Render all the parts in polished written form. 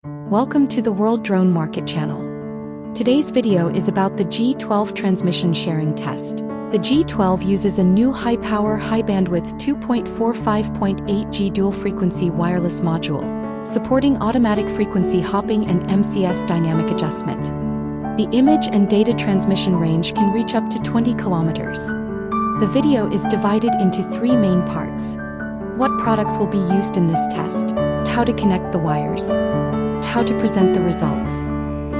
Welcome to the World Drone Market channel. Today's video is about the G12 transmission sharing test. The G12 uses a new high-power, high-bandwidth 2.45.8G dual-frequency wireless module, supporting automatic frequency hopping and MCS dynamic adjustment. The image and data transmission range can reach up to 20 kilometers. The video is divided into three main parts. What products will be used in this test? How to connect the wires. How to present the results.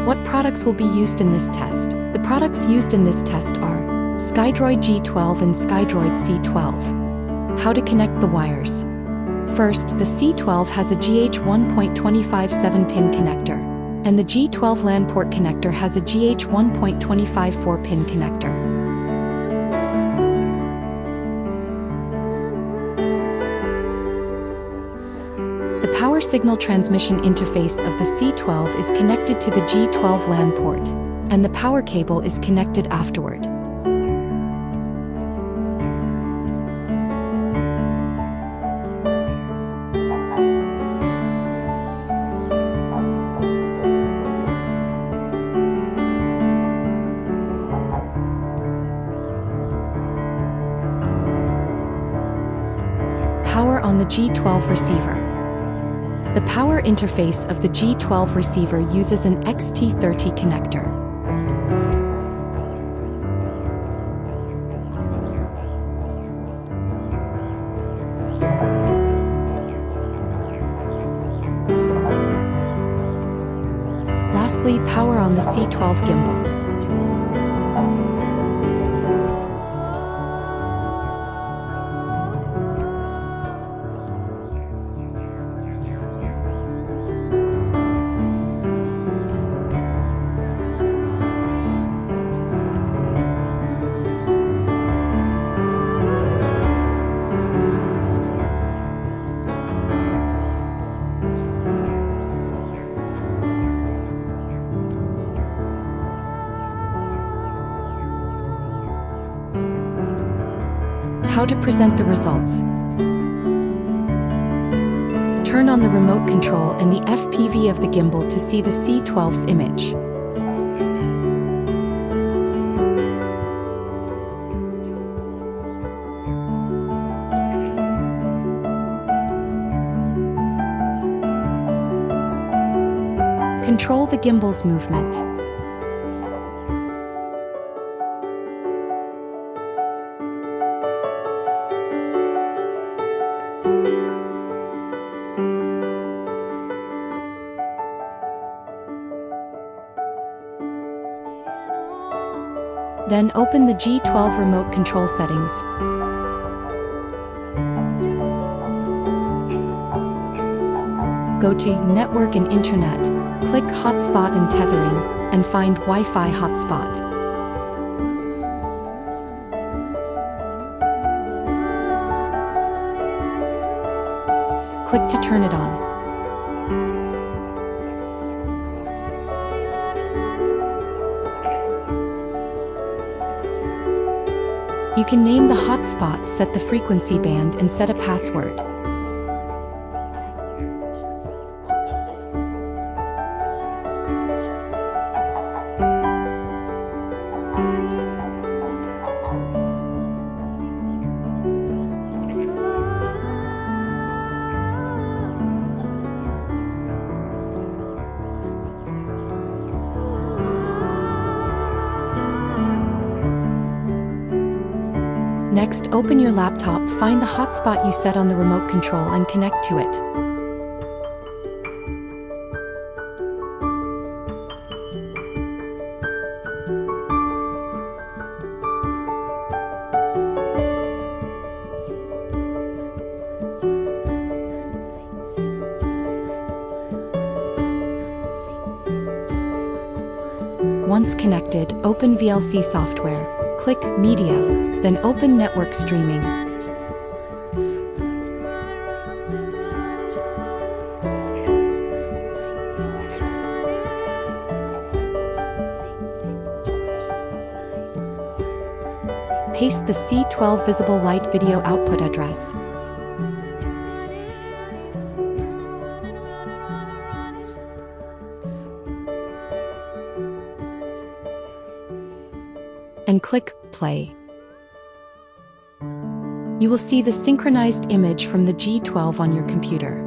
What products will be used in this test? The products used in this test are Skydroid G12 and Skydroid C12. How to connect the wires. First, the C12 has a GH 1.257 pin connector, and the G12 LAN port connector has a GH 1.254 pin connector. The power signal transmission interface of the C12 is connected to the G12 LAN port, and the power cable is connected afterward. Power on the G12 receiver. The power interface of the G12 receiver uses an XT30 connector. Lastly, power on the C12 gimbal. How to present the results. Turn on the remote control and the FPV of the gimbal to see the C12's image. Control the gimbal's movement. Then open the G12 remote control settings. Go to Network and Internet, click Hotspot and Tethering, and find Wi-Fi hotspot. Click to turn it on. You can name the hotspot, set the frequency band, and set a password. Next, open your laptop, find the hotspot you set on the remote control and connect to it. Once connected, open VLC software. Click Media, then open Network Streaming. Paste the C12 visible light video output address. and click Play. You will see the synchronized image from the G12 on your computer.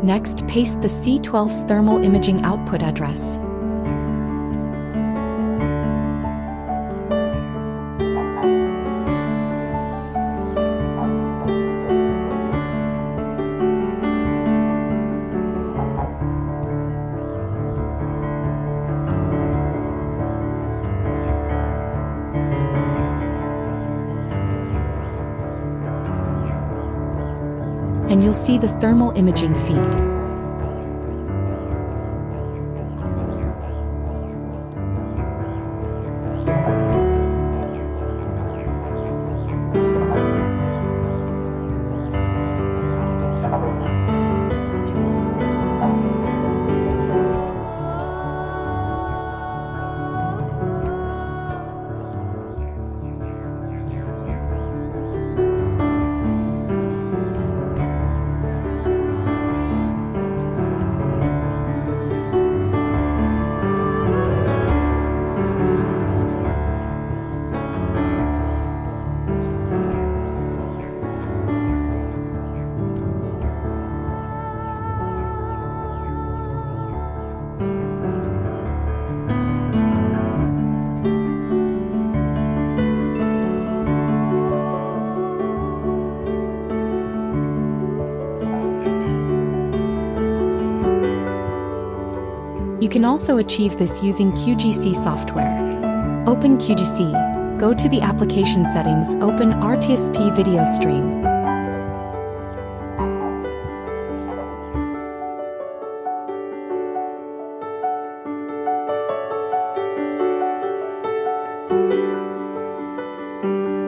Next, paste the C12's thermal imaging output address. And you'll see the thermal imaging feed. You can also achieve this using QGC software. Open QGC, go to the application settings, open RTSP video stream.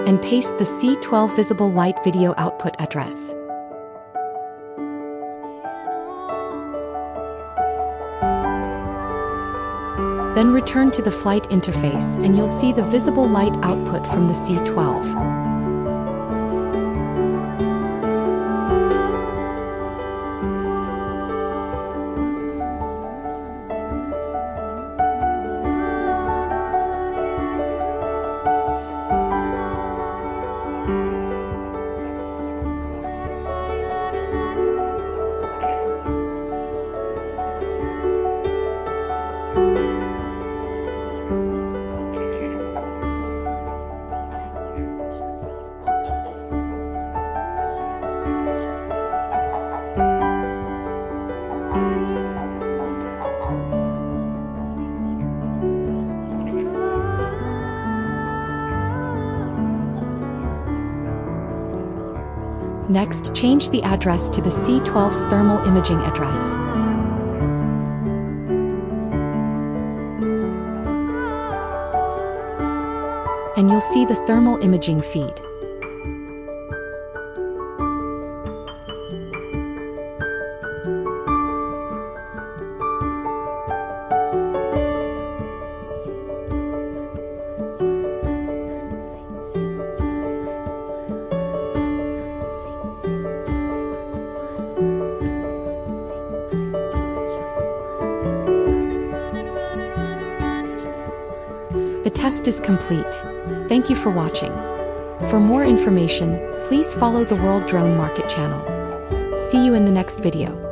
And paste the C12 visible light video output address. Then return to the flight interface and you'll see the visible light output from the C12. Next, change the address to the C12's thermal imaging address. And you'll see the thermal imaging feed. The test is complete. Thank you for watching. For more information, please follow the World Drone Market channel. See you in the next video.